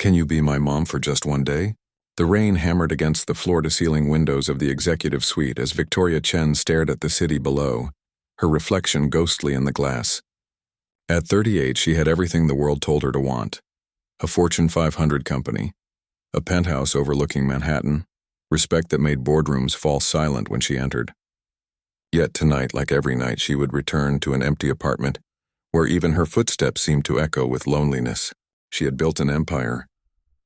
Can you be my mom for just one day? The rain hammered against the floor-to-ceiling windows of the executive suite as Victoria Chen stared at the city below, her reflection ghostly in the glass. At 38, she had everything the world told her to want. A Fortune 500 company, a penthouse overlooking Manhattan, respect that made boardrooms fall silent when she entered. Yet tonight, like every night, she would return to an empty apartment, where even her footsteps seemed to echo with loneliness. She had built an empire,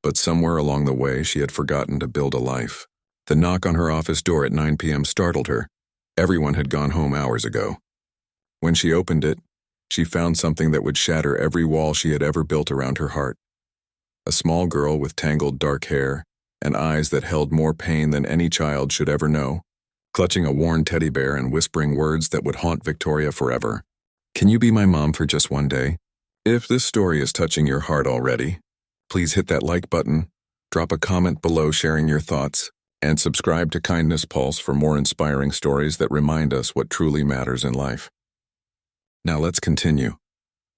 but somewhere along the way she had forgotten to build a life. The knock on her office door at 9 p.m. startled her. Everyone had gone home hours ago. When she opened it, she found something that would shatter every wall she had ever built around her heart. A small girl with tangled dark hair and eyes that held more pain than any child should ever know, clutching a worn teddy bear and whispering words that would haunt Victoria forever. Can you be my mom for just one day? If this story is touching your heart already, please hit that like button, drop a comment below sharing your thoughts, and subscribe to Kindness Pulse for more inspiring stories that remind us what truly matters in life. Now let's continue.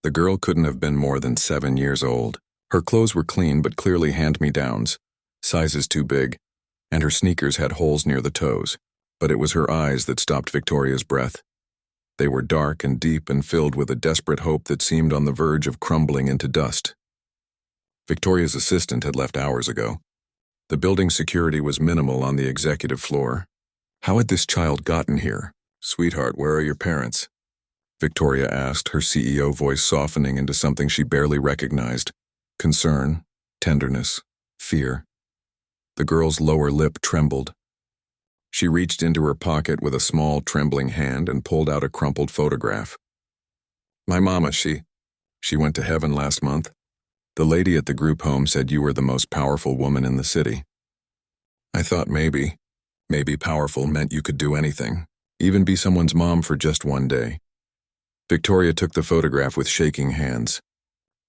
The girl couldn't have been more than 7 years old. Her clothes were clean but clearly hand-me-downs, sizes too big, and her sneakers had holes near the toes. But it was her eyes that stopped Victoria's breath. They were dark and deep and filled with a desperate hope that seemed on the verge of crumbling into dust. Victoria's assistant had left hours ago. The building's security was minimal on the executive floor. How had this child gotten here? Sweetheart, where are your parents? Victoria asked, her CEO voice softening into something she barely recognized. Concern, tenderness, fear. The girl's lower lip trembled. She reached into her pocket with a small, trembling hand and pulled out a crumpled photograph. My mama, she went to heaven last month. The lady at the group home said you were the most powerful woman in the city. I thought maybe powerful meant you could do anything, even be someone's mom for just one day. Victoria took the photograph with shaking hands.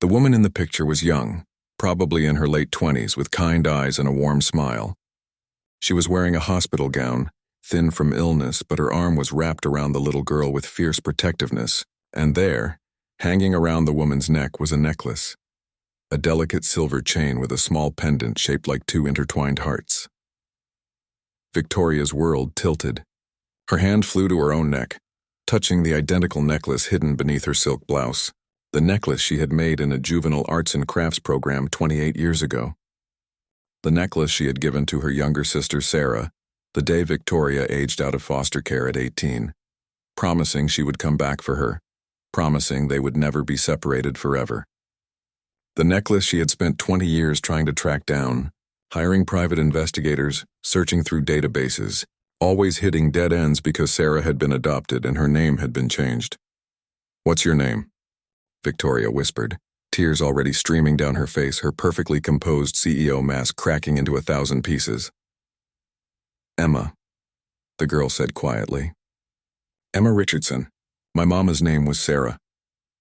The woman in the picture was young, probably in her late 20s, with kind eyes and a warm smile. She was wearing a hospital gown, thin from illness, but her arm was wrapped around the little girl with fierce protectiveness, and there, hanging around the woman's neck, was a necklace. A delicate silver chain with a small pendant shaped like 2 intertwined hearts. Victoria's world tilted. Her hand flew to her own neck, touching the identical necklace hidden beneath her silk blouse, the necklace she had made in a juvenile arts and crafts program 28 years ago. The necklace she had given to her younger sister Sarah, the day Victoria aged out of foster care at 18, promising she would come back for her, promising they would never be separated forever. The necklace she had spent 20 years trying to track down, hiring private investigators, searching through databases, always hitting dead ends because Sarah had been adopted and her name had been changed. What's your name? Victoria whispered, tears already streaming down her face, her perfectly composed CEO mask cracking into 1,000 pieces. Emma, the girl said quietly. Emma Richardson. My mama's name was Sarah.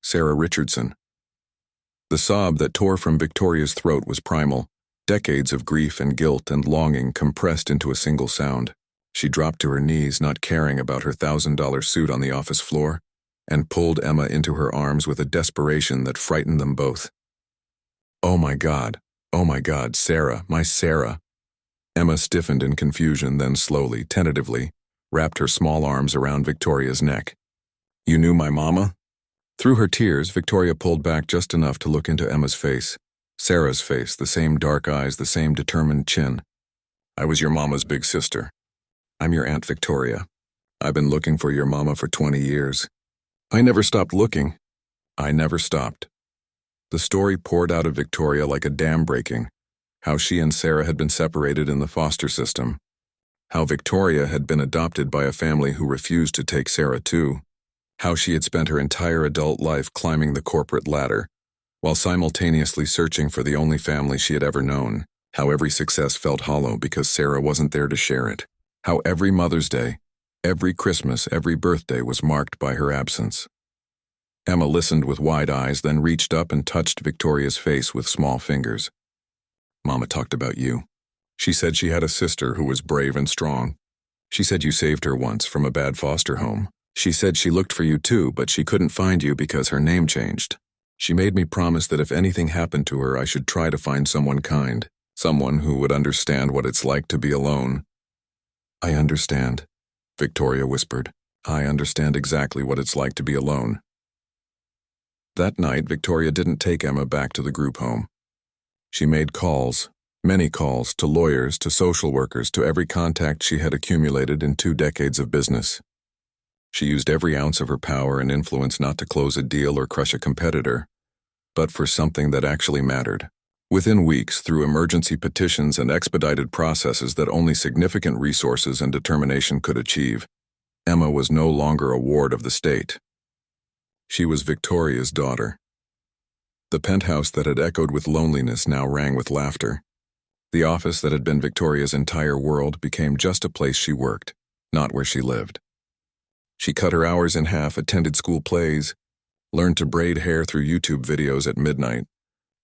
Sarah Richardson. The sob that tore from Victoria's throat was primal, decades of grief and guilt and longing compressed into a single sound. She dropped to her knees, not caring about her $1,000 suit on the office floor, and pulled Emma into her arms with a desperation that frightened them both. Oh my God, Sarah, my Sarah. Emma stiffened in confusion, then slowly, tentatively, wrapped her small arms around Victoria's neck. You knew my mama? Through her tears, Victoria pulled back just enough to look into Emma's face, Sarah's face, the same dark eyes, the same determined chin. I was your mama's big sister. I'm your Aunt Victoria. I've been looking for your mama for 20 years. I never stopped looking. I never stopped. The story poured out of Victoria like a dam breaking, how she and Sarah had been separated in the foster system, how Victoria had been adopted by a family who refused to take Sarah too, how she had spent her entire adult life climbing the corporate ladder, while simultaneously searching for the only family she had ever known, how every success felt hollow because Sarah wasn't there to share it, how every Mother's Day, every Christmas, every birthday was marked by her absence. Emma listened with wide eyes, then reached up and touched Victoria's face with small fingers. Mama talked about you. She said she had a sister who was brave and strong. She said you saved her once from a bad foster home. She said she looked for you too, but she couldn't find you because her name changed. She made me promise that if anything happened to her, I should try to find someone kind, someone who would understand what it's like to be alone. I understand, Victoria whispered. I understand exactly what it's like to be alone. That night, Victoria didn't take Emma back to the group home. She made calls, many calls, to lawyers, to social workers, to every contact she had accumulated in 2 decades of business. She used every ounce of her power and influence not to close a deal or crush a competitor, but for something that actually mattered. Within weeks, through emergency petitions and expedited processes that only significant resources and determination could achieve, Emma was no longer a ward of the state. She was Victoria's daughter. The penthouse that had echoed with loneliness now rang with laughter. The office that had been Victoria's entire world became just a place she worked, not where she lived. She cut her hours in half, attended school plays, learned to braid hair through YouTube videos at midnight,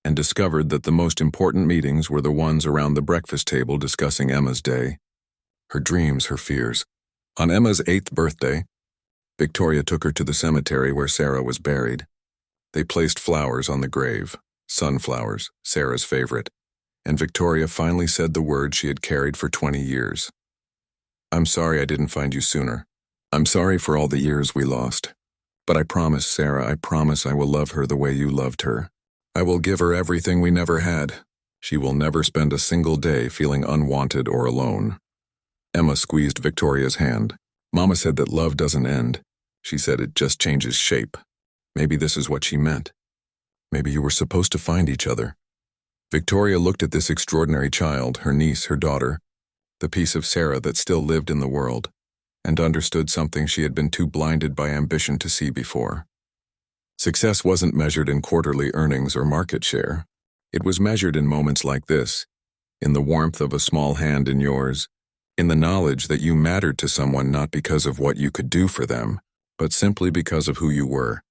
and discovered that the most important meetings were the ones around the breakfast table discussing Emma's day, her dreams, her fears. On Emma's 8th birthday, Victoria took her to the cemetery where Sarah was buried. They placed flowers on the grave, sunflowers, Sarah's favorite, and Victoria finally said the word she had carried for 20 years. I'm sorry I didn't find you sooner. I'm sorry for all the years we lost. But I promise, Sarah, I promise I will love her the way you loved her. I will give her everything we never had. She will never spend a single day feeling unwanted or alone. Emma squeezed Victoria's hand. Mama said that love doesn't end. She said it just changes shape. Maybe this is what she meant. Maybe you were supposed to find each other. Victoria looked at this extraordinary child, her niece, her daughter, the piece of Sarah that still lived in the world, and understood something she had been too blinded by ambition to see before. Success wasn't measured in quarterly earnings or market share. It was measured in moments like this, in the warmth of a small hand in yours, in the knowledge that you mattered to someone not because of what you could do for them, but simply because of who you were.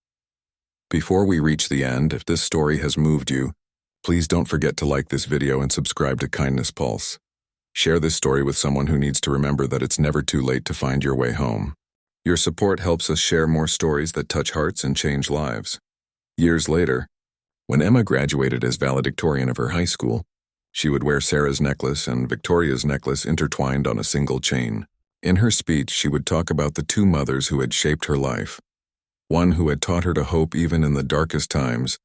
Before we reach the end, if this story has moved you, please don't forget to like this video and subscribe to Kindness Pulse. Share this story with someone who needs to remember that it's never too late to find your way home. Your support helps us share more stories that touch hearts and change lives. Years later, when Emma graduated as valedictorian of her high school, she would wear Sarah's necklace and Victoria's necklace intertwined on a single chain. In her speech, she would talk about the 2 mothers who had shaped her life, one who had taught her to hope even in the darkest times,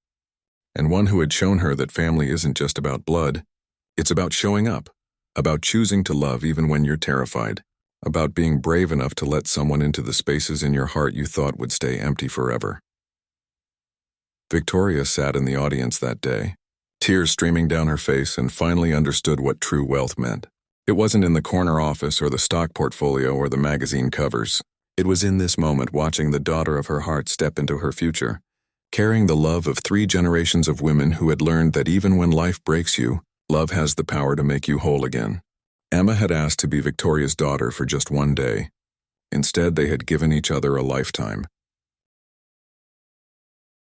and one who had shown her that family isn't just about blood, it's about showing up, about choosing to love even when you're terrified, about being brave enough to let someone into the spaces in your heart you thought would stay empty forever. Victoria sat in the audience that day, tears streaming down her face, and finally understood what true wealth meant. It wasn't in the corner office or the stock portfolio or the magazine covers. It was in this moment, watching the daughter of her heart step into her future, carrying the love of 3 generations of women who had learned that even when life breaks you, love has the power to make you whole again. Emma had asked to be Victoria's daughter for just one day. Instead, they had given each other a lifetime.